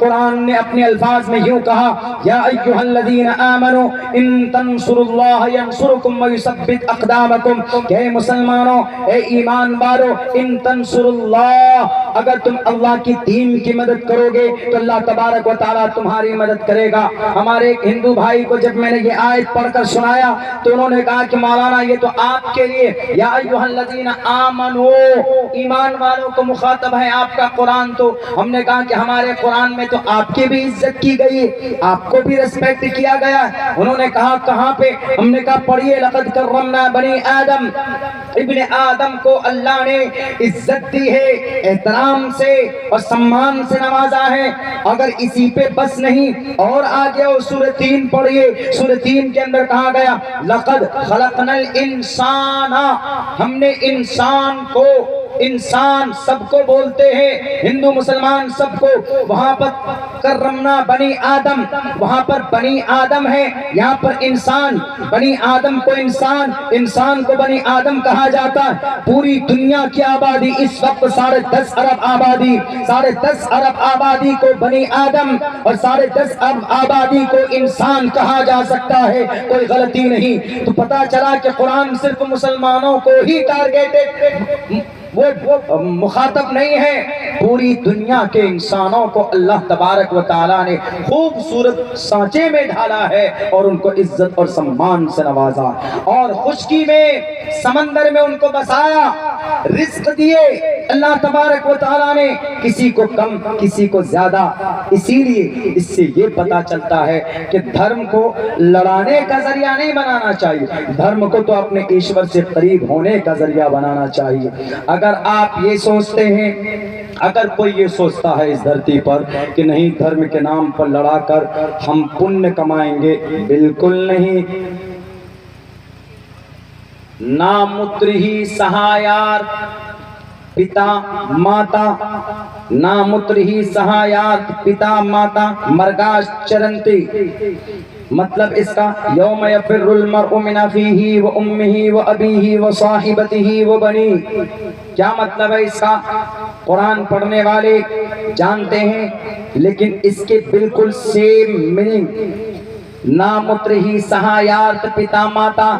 قرآن نے اپنے الفاظ میں یوں کہا یا ایھا الذین آمنوا ان تنصروا اللہ ینصرکم ویثبت اقدامکم کہ اے مسلمانوں اے ایمان والو ان تنصروا اللہ اگر تم اللہ کی دین کی مدد کرو گے تو اللہ تبارک و تعالیٰ تمہاری مدد کرے گا۔ ہمارے ایک ہندو بھائی کو جب میں نے یہ آیت پڑھ کر سنایا تو انہوں نے کہا کہ مولانا یہ تو آپ کے لیے یا ایھا الذین آمنوا ایمان والوں کو مخاطب ہے آپ کا قرآن، تو ہم نے کہا کہ ہمارے قرآن میں تو آپ کی بھی عزت کی گئی، آپ کو بھی ریسپیکٹ کیا گیا۔ انہوں نے کہا کہاں پہ؟ ہم نے کہا پڑھیے لقد کرمنا بنی آدم، ابن آدم کو اللہ نے عزت دی ہے، احترام سے اور سمان سے نوازا ہے۔ اگر اسی پہ بس نہیں اور آگے اور سورہ 3 پڑھیے، سورہ 3 کے اندر کہا گیا لقد خلقنا الانسان، ہم نے انسان کو، انسان سب کو بولتے ہیں ہندو مسلمان سب کو، وہاں پر کرمنا بنی آدم، وہاں پر بنی آدم ہے، یہاں پر انسان، بنی آدم کو انسان، انسان کو بنی آدم کہا جاتا ہے۔ پوری دنیا کی آبادی اس وقت 10.5 ارب آبادی، 10.5 ارب آبادی کو بنی آدم اور 10.5 ارب آبادی کو انسان کہا جا سکتا ہے، کوئی غلطی نہیں۔ تو پتا چلا کہ قرآن صرف مسلمانوں کو ہی ٹارگیٹڈ، وہ مخاطب نہیں ہے، پوری دنیا کے انسانوں کو اللہ تبارک و تعالیٰ نے خوبصورت سانچے میں ڈھالا ہے اور ان کو عزت اور سمان سے نوازا اور خشکی میں، سمندر میں ان کو بسایا، رزق دیے اللہ تبارک و تعالیٰ نے، کسی کو کم کسی کو زیادہ۔ اسی لیے اس سے یہ پتا چلتا ہے کہ دھرم کو لڑانے کا ذریعہ نہیں بنانا چاہیے، دھرم کو تو اپنے ایشور سے قریب ہونے کا ذریعہ بنانا چاہیے۔ اگر آپ یہ سوچتے ہیں، اگر کوئی یہ سوچتا ہے اس دھرتی پر کہ نہیں دھرم کے نام پر لڑا کر ہم پنیہ کمائیں گے، بالکل نہیں۔ نامترہی سہایار پتا ماتا، نامترہی سہایات پتا ماتا مرگاش چرنتی، مطلب اس کا یوم یفر المرء من اخیہ و امہ و ابیہ و صاحبتہ و بنیہ، کیا مطلب ہے اس کا؟ قرآن پڑھنے والے جانتے ہیں، لیکن اس کے بالکل سیم میننگ نامترہی سہایات پتا ماتا۔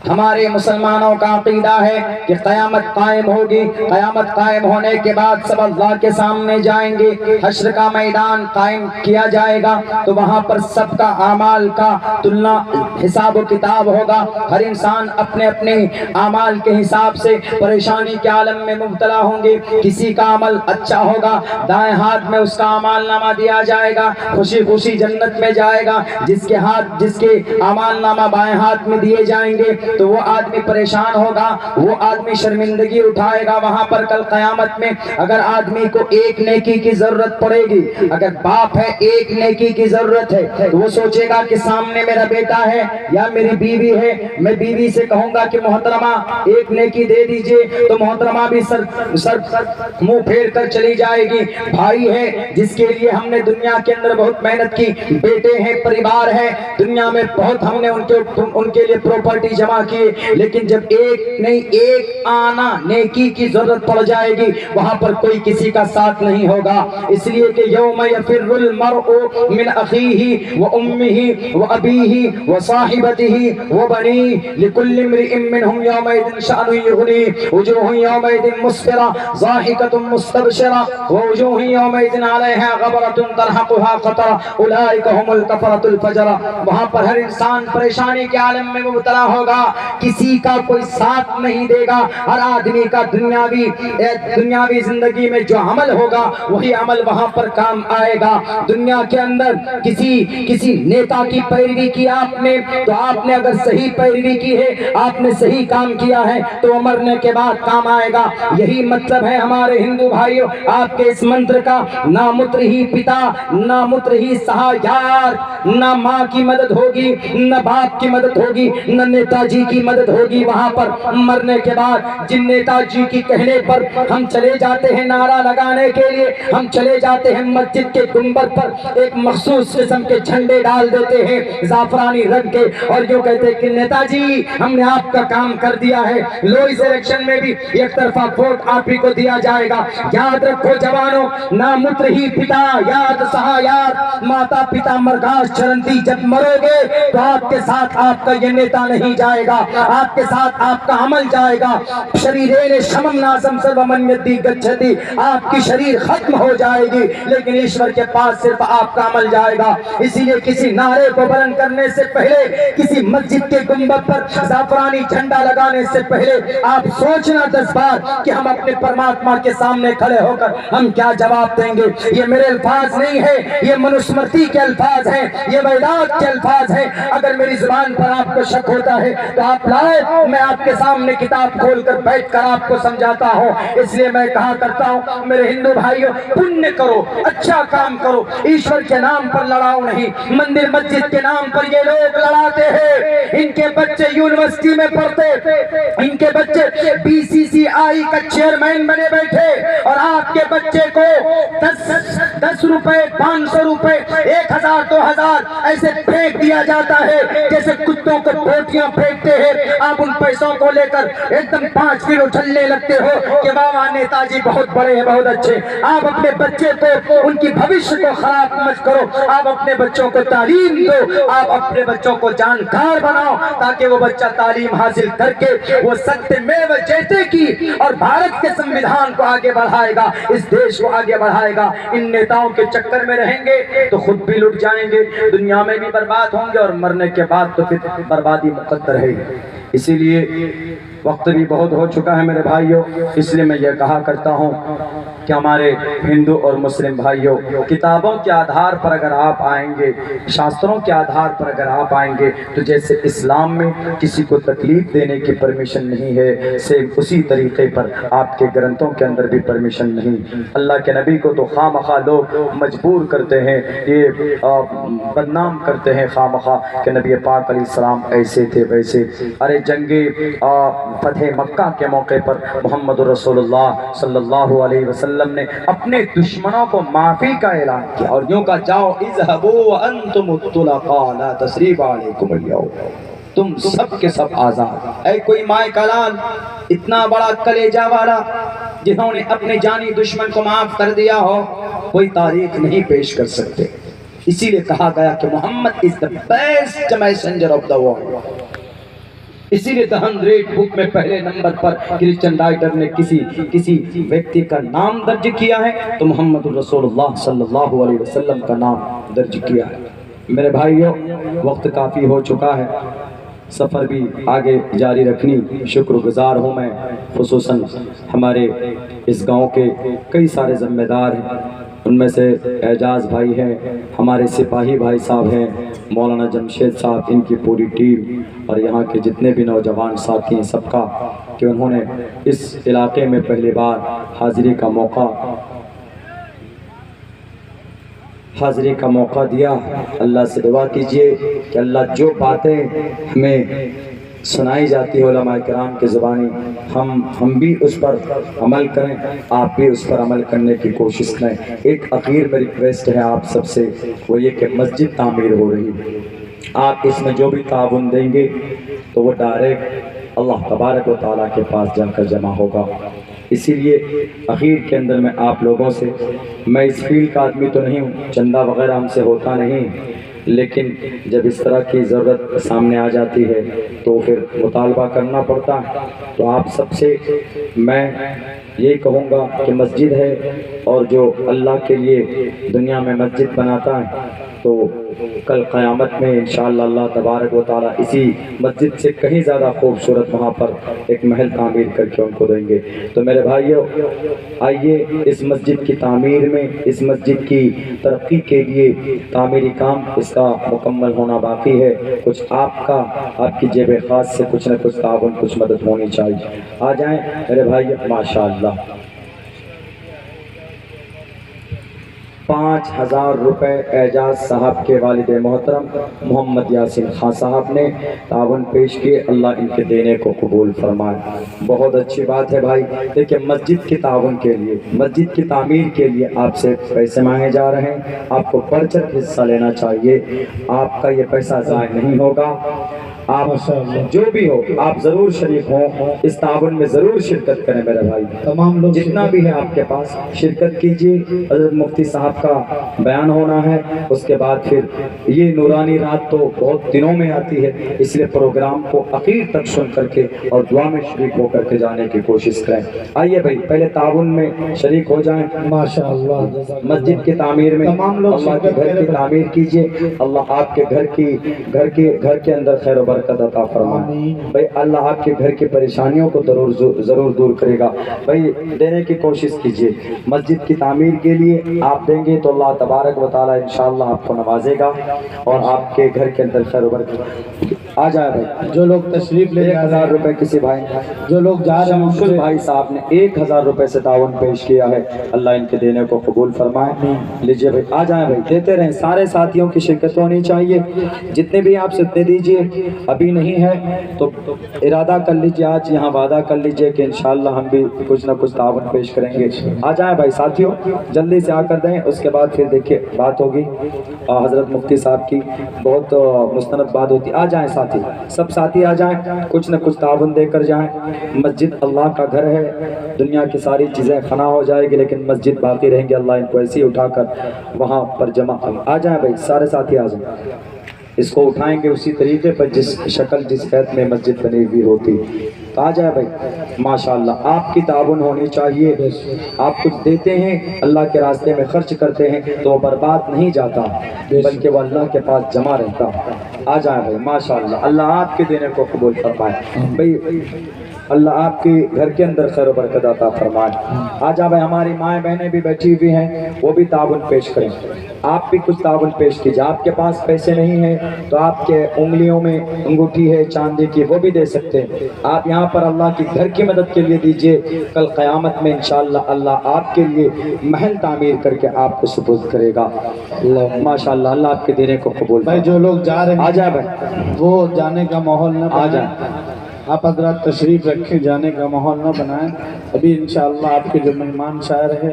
ہمارے مسلمانوں کا عقیدہ ہے کہ قیامت قائم ہوگی، قیامت قائم ہونے کے بعد سب اللہ کے سامنے جائیں گے، حشر کا میدان قائم کیا جائے گا، تو وہاں پر سب کا اعمال کا تلنا حساب و کتاب ہوگا، ہر انسان اپنے اپنے اعمال کے حساب سے پریشانی کے عالم میں مبتلا ہوں گے۔ کسی کا عمل اچھا ہوگا، دائیں ہاتھ میں اس کا اعمال نامہ دیا جائے گا، خوشی خوشی جنت میں جائے گا، جس کے اعمال نامہ بائیں ہاتھ میں دیے جائیں گے تو وہ آدمی پریشان ہوگا، وہ آدمی شرمندگی اٹھائے گا وہاں پر کل قیامت میں۔ اگر آدمی کو ایک نیکی کی ضرورت پڑے گی، اگر باپ ہے ایک نیکی کی ضرورت ہے تو وہ سوچے گا کہ سامنے میرا بیٹا ہے یا میری بیوی ہے، میں بیوی سے کہوں گا کہ محترمہ ایک نیکی دے دیجئے، تو محترمہ بھی سر منہ پھیر کر چلی جائے گی۔ بھائی ہے جس کے لیے ہم نے دنیا کے اندر بہت محنت کی، بیٹے ہیں، پریوار ہے، دنیا میں بہت ہم نے ان کے لیے پراپرٹی جمع کیے، لیکن جب ایک نہیں ایک آنا نیکی کی ضرورت پڑ جائے گی وہاں پر کوئی کسی کا ساتھ نہیں ہوگا۔ اس لیے کہ یوم یفر المرء من اخیہ و امہ و ابیہ و صاحبتہ و بنیہ لکل امرئ منہم یومئذ شأن یغنیہ وجوہ یومئذ مسفرہ ضاحکۃ مستبشرہ ووجوہ یومئذ علیہا غبرۃ ترہقها قطرہ اولئک هم الکفرۃ الفجرہ۔ وہاں پر ہر انسان پریشانی کے عالم میں مبتلا ہوگا، کسی کا کوئی ساتھ نہیں دے گا، ہر آدمی کا دنیاوی زندگی میں جو عمل ہوگا وہی عمل وہاں پر کام آئے گا۔ دنیا کے اندر کسی نیتا کی پیروی کی آپ نے تو آپ نے اگر صحیح پیروی کی ہے، آپ نے صحیح کام کیا ہے تو وہ مرنے کے بعد کام آئے گا۔ یہی مطلب ہے ہمارے ہندو بھائیوں آپ کے اس منتر کا، نہ مترہی پتا، نہ مترہی سہایار، نہ ماں کی مدد ہوگی، نہ باپ کی مدد ہوگی، نہ نیتا جی کی مدد ہوگی وہاں پر مرنے کے بعد جن نیتا جی کی کہنے پر ہم چلے جاتے ہیں نعرہ لگانے کے لیے، ہم چلے جاتے ہیں مسجد کے گنبد پر ایک مخصوص قسم کے جھنڈے ڈال دیتے ہیں زعفرانی رنگ کے، اور یوں کہتے ہیں کہ نیتا جی ہم نے آپ کا کام کر دیا ہے، لو اس الیکشن میں بھی ایک طرفہ ووٹ آپ ہی کو دیا جائے گا۔ یاد رکھو جوانوں، نہ متر ہی پتا یاد سہا یاد، ماتا پتا مرگاش چرنتی، جب مرو گے تو آپ کے ساتھ آپ کا یہ نیتا نہیں جائے گا، آپ کے ساتھ آپ کا عمل جائے گا۔ شریرین شمم ناسم سرومن یدی گچھتی، آپ کی شریر ختم ہو جائے گی لیکن ایشور کے پاس صرف آپ کا عمل جائے گا۔ اسی لیے کسی نعرے کو بلند کرنے سے پہلے، کسی مسجد کے گنبد پر زعفرانی جھنڈا لگانے سے پہلے آپ سوچنا 10 بار کہ ہم اپنے پرماتما کے سامنے کھڑے ہو کر ہم کیا جواب دیں گے۔ یہ میرے الفاظ نہیں ہے، یہ منوسمرتی کے الفاظ ہیں، یہ ویدات کے الفاظ ہیں۔ اگر میری زبان پر آپ کو شک ہوتا ہے تو آپ لائے، میں آپ کے سامنے کتاب کھول کر بیٹھ کر آپ کو سمجھاتا ہوں۔ اس لیے میں کہا کرتا ہوں میرے ہندو بھائیوں، پنیہ کرو، اچھا کام کرو، ایشور کے نام پر لڑاؤ نہیں۔ مندر مسجد کے نام پر یہ لوگ لڑاتے ہیں، ان کے بچے یونیورسٹی میں پڑھتے، ان کے بچے BCCI کا چیئرمین بنے بیٹھے، اور آپ کے بچے کو 10 روپے 500 روپے 1000 2000 ایسے پھینک دیا جاتا ہے جیسے کتوں کو بوٹیاں پھینکتے ہیں۔ آپ ان پیسوں کو لے کر ایک دم 5 کلو چلنے لگتے ہو کہ بابا نیتا جی بہت بڑے ہیں، بہت اچھے۔ آپ اپنے بچے کو، ان کی بھوشیہ کو خراب مت کرو، آپ اپنے بچوں کو تعلیم دو، آپ اپنے بچوں کو جانکار بناؤ تاکہ وہ بچہ تعلیم حاصل کر کے وہ ستیہ میو جیتے کی اور بھارت کے سنویدھان کو آگے بڑھائے گا، اس دیش کو آگے بڑھائے گا۔ ان نیتاؤں کے چکر میں رہیں گے تو خود بھی لٹ جائیں گے، دنیا میں بھی برباد ہوں گے، اور مرنے کے بعد تو پھر بربادی مقدر ہے۔ اسی لیے وقت بھی بہت ہو چکا ہے میرے بھائیوں، اس لیے میں یہ کہا کرتا ہوں کہ ہمارے ہندو اور مسلم بھائیوں، کتابوں کے آدھار پر اگر آپ آئیں گے، شاستروں کے آدھار پر اگر آپ آئیں گے، تو جیسے اسلام میں کسی کو تکلیف دینے کی پرمیشن نہیں ہے، سیم اسی طریقے پر آپ کے گرنتھوں کے اندر بھی پرمیشن نہیں۔ اللہ کے نبی کو تو خواہ مخواہ لوگ مجبور کرتے ہیں، یہ بدنام کرتے ہیں خواہ مخواہ کہ نبی پاک علیہ السلام ایسے تھے ویسے۔ ارے جنگ فتح مکہ کے موقع پر محمد رسول اللہ صلی اللہ علیہ وسلم نے اپنے دشمنوں کو معافی کا اعلان کیا اور یوں کہا جاؤ اذهبوا وانتم الطلقاء لا تثریب علیکم اليوم، تم سب کے سب آزاد۔ اے کوئی مائے کا لال، اتنا بڑا کلیجہ والا جنہوں نے اپنے جانی دشمن کو معاف کر دیا ہو، کوئی تاریخ نہیں پیش کر سکتے۔ اسی لیے کہا گیا کہ محمد is the best messenger of the world۔ اسی لیے The 100 بک میں پہلے نمبر پر کرسچن رائٹر نے کسی ویکتی کا نام درج کیا ہے تو محمد رسول اللہ صلی اللہ علیہ وسلم کا نام درج کیا ہے۔ میرے بھائیوں، وقت کافی ہو چکا ہے، سفر بھی آگے جاری رکھنی۔ شکر گزار ہوں میں خصوصاً ہمارے اس گاؤں کے کئی سارے ذمہ دار ہیں، ان میں سے اعجاز بھائی ہیں، ہمارے سپاہی بھائی صاحب ہیں، مولانا جمشید صاحب، ان کی پوری ٹیم، اور یہاں کے جتنے بھی نوجوان ساتھی ہیں سب کا، کہ انہوں نے اس علاقے میں پہلی بار حاضری کا موقع دیا۔ اللہ سے دعا کیجئے کہ اللہ جو باتیں ہمیں سنائی جاتی ہے علماء کرام کے زبانی، ہم بھی اس پر عمل کریں، آپ بھی اس پر عمل کرنے کی کوشش کریں۔ ایک اخیر میں ریکویسٹ ہے آپ سب سے، وہ یہ کہ مسجد تعمیر ہو رہی ہے، آپ اس میں جو بھی تعاون دیں گے تو وہ ڈائریکٹ اللہ تبارک و تعالیٰ کے پاس جا کر جمع ہوگا۔ اسی لیے اخیر کے اندر میں آپ لوگوں سے، میں اس فیلڈ کا آدمی تو نہیں ہوں، چندہ وغیرہ ہم سے ہوتا نہیں، لیکن جب اس طرح کی ضرورت سامنے آ جاتی ہے تو پھر مطالبہ کرنا پڑتا ہے۔ تو آپ سب سے میں یہی کہوں گا کہ مسجد ہے، اور جو اللہ کے لیے دنیا میں مسجد بناتا ہے تو کل قیامت میں انشاءاللہ اللہ تبارک و تعالیٰ اسی مسجد سے کہیں زیادہ خوبصورت وہاں پر ایک محل تعمیر کر کے ان کو دیں گے۔ تو میرے بھائیوں، آئیے اس مسجد کی تعمیر میں، اس مسجد کی ترقی کے لیے تعمیری کام اس کا مکمل ہونا باقی ہے، کچھ آپ کی جیب خاص سے کچھ نہ کچھ تعاون، کچھ مدد ہونی چاہیے۔ آ جائیں میرے بھائی، ماشاءاللہ۔ 5000 روپے اعجاز صاحب کے والد محترم محمد یاسین خان صاحب نے تعاون پیش کیے، اللہ ان کے دینے کو قبول فرمائے۔ بہت اچھی بات ہے بھائی، دیکھیں مسجد کے تعاون کے لیے، مسجد کی تعمیر کے لیے آپ سے پیسے مانگے جا رہے ہیں، آپ کو بڑھ چڑھ کے حصہ لینا چاہیے، آپ کا یہ پیسہ ضائع نہیں ہوگا۔ آپ جو بھی ہو آپ ضرور شریک ہوں، اس تعاون میں ضرور شرکت کریں میرے بھائی، تمام لوگ جتنا بھی ہے آپ کے پاس شرکت کیجیے۔ حضرت مفتی صاحب کا بیان ہونا ہے، اس کے بعد پھر یہ نورانی رات تو بہت دنوں میں آتی ہے، اس لیے پروگرام کو اخیر تک سن کر کے اور دعا میں شریک ہو کر کے جانے کی کوشش کریں۔ آئیے بھائی پہلے تعاون میں شریک ہو جائیں، ماشاءاللہ مسجد کی تعمیر میں تمام لوگ اللہ کے گھر کی تعمیر کیجیے، اللہ آپ کے گھر کے اندر خیر و برکت عطا فرمائے بھائی، اللہ آپ کے گھر کی پریشانیوں کو ضرور دور کرے گا بھائی۔ دینے کی کوشش کیجیے، مسجد کی تعمیر کے لیے آپ دیں گے تو اللہ تبارک و تعالی انشاءاللہ آپ کو نوازے گا اور آپ کے گھر کے اندر خیر و برکت آ جائے بھائی۔ جو لوگ تشریف لے 1000 روپے کسی بھائی نے، جو لوگ جا رہے ہیں شمشل بھائی صاحب نے 1000 روپے سے تعاون پیش کیا ہے، اللہ ان کے دینے کو قبول فرمائے۔ لیجئے بھائی آ جائیں بھائی، دیتے رہیں، سارے ساتھیوں کی شرکت ہونی چاہیے، جتنے بھی آپ سے اتنے دیجئے، ابھی نہیں ہے تو ارادہ کر لیجئے، آج یہاں وعدہ کر لیجئے کہ انشاءاللہ ہم بھی کچھ نہ کچھ تعاون پیش کریں گے۔ آ جائیں بھائی ساتھیوں، جلدی سے آ کر دیں، اس کے بعد پھر دیکھیں بات ہوگی حضرت مفتی صاحب کی، بہت مستند بات ہوتی۔ آ جائیں ساتھی، سب ساتھی آ جائیں، کچھ نہ کچھ تعاون دے کر جائیں۔ مسجد اللہ کا گھر ہے، دنیا کی ساری چیزیں فنا ہو جائے گی لیکن مسجد باقی رہیں گے، اللہ ان کو ایسی اٹھا کر وہاں پر جمع۔ آ جائیں بھائی سارے ساتھی آ جائیں، اس کو اٹھائیں گے اسی طریقے پر جس شکل جس خیت میں مسجد بنی ہوئی ہوتی۔ آ جائے بھائی ماشاءاللہ، آپ کی تعاون ہونی چاہیے، آپ کچھ دیتے ہیں اللہ کے راستے میں خرچ کرتے ہیں تو وہ برباد نہیں جاتا بلکہ وہ اللہ کے پاس جمع رہتا۔ آ جائیں بھائی ماشاءاللہ، اللہ آپ کے دینے کو قبول فرمائے بھائی، اللہ آپ کے گھر کے اندر خیر و برکت عطا فرمائے۔ آ جا بھائی، ہماری مائیں بہنیں بھی بیٹھی ہوئی ہیں، وہ بھی تعاون پیش کریں، آپ بھی کچھ تعاون پیش کیجیے۔ آپ کے پاس پیسے نہیں ہیں تو آپ کے انگلیوں میں انگوٹھی ہے چاندی کی، وہ بھی دے سکتے ہیں، آپ یہاں پر اللہ کی گھر کی مدد کے لیے دیجیے، کل قیامت میں انشاءاللہ اللہ آپ کے لیے محل تعمیر کر کے آپ کو سپرد کرے گا۔ ماشاءاللہ، اللہ آپ کے دینے کو قبول بھائی جو لوگ جا رہے ہیں آ جائے بھائی، وہ جانے کا ماحول نہ آ بنائیں، جائیں۔ آپ حضرات تشریف رکھیں، جانے کا ماحول نہ بنائیں۔ ابھی انشاءاللہ آپ کے جو مہمان شاعر ہیں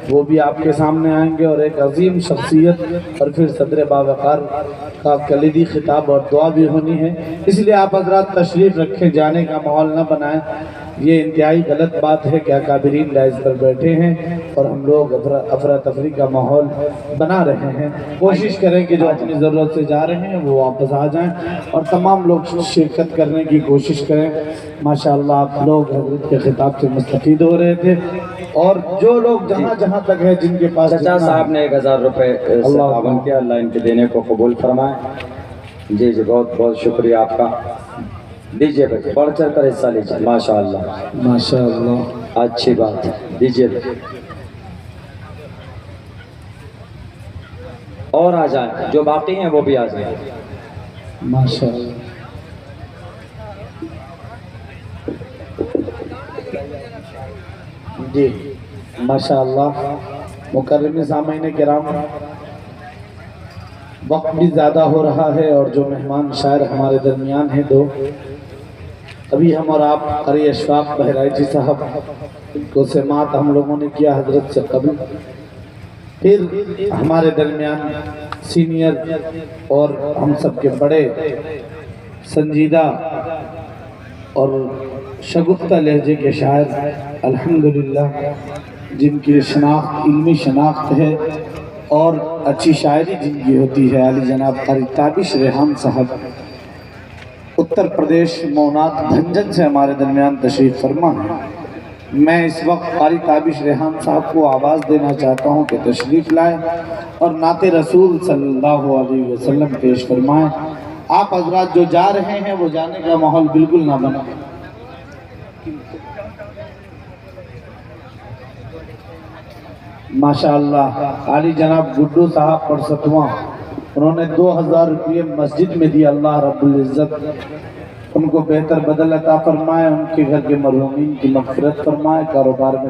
وہ بھی آپ کے سامنے آئیں گے، اور ایک عظیم شخصیت اور پھر صدر باوقار کا کلیدی خطاب اور دعا بھی ہونی ہے، اس لیے آپ حضرات تشریف رکھیں، جانے کا ماحول نہ بنائیں۔ یہ انتہائی غلط بات ہے کہ اکابرین ڈائز پر بیٹھے ہیں اور ہم لوگ افراتفری کا ماحول بنا رہے ہیں۔ کوشش کریں کہ جو اپنی ضرورت سے جا رہے ہیں وہ واپس آ جائیں اور تمام لوگ شرکت کرنے کی کوشش کریں۔ ماشاءاللہ آپ لوگ حضرت کے خطاب سے مستفید ہو رہے تھے، اور جو لوگ جہاں جہاں تک ہے جن کے پاس چچا صاحب نے 1000 روپے سے تعاون کیا، اللہ ان کے دینے کو قبول فرمائے۔ جی جی بہت بہت شکریہ آپ کا، دیجئے بھائی بڑھ چڑھ کر حصہ لیجیے، ماشاءاللہ ماشاءاللہ اچھی بات ہے، دیجئے اور آ جائیں، جو باقی ہیں وہ بھی آ جائیں۔ ماشاءاللہ جی ماشاءاللہ۔ مکرم سامعین کرام، وقت بھی زیادہ ہو رہا ہے اور جو مہمان شاعر ہمارے درمیان ہیں دو، ابھی ہم اور آپ قاری اشفاق بہرائچی صاحب کو سماعت ہم لوگوں نے کیا حضرت سے قبل، پھر ہمارے درمیان سینئر اور ہم سب کے بڑے سنجیدہ اور شگفتہ لہجے کے شاعر الحمدللہ، جن کی شناخت علمی شناخت ہے اور اچھی شاعری جن کی ہوتی ہے، علی جناب قاری تابش ریحان صاحب اتر پردیش مونات بھنجن سے ہمارے درمیان تشریف فرما ہے۔ میں اس وقت قاری تابش ریحان صاحب کو آواز دینا چاہتا ہوں کہ تشریف لائیں اور نعت رسول صلی اللہ علیہ وسلم پیش فرمائیں۔ آپ حضرات جو جا رہے ہیں وہ جانے کا ماحول بالکل نہ بنائیں۔ ماشاءاللہ علی جناب گڈو صاحب پر ستواں، انہوں نے 2000 روپے مسجد میں دی، اللہ رب العزت ان کو بہتر بدل عطا فرمائے، ان کے گھر کے مرحومین کی مغفرت فرمائے، کاروبار میں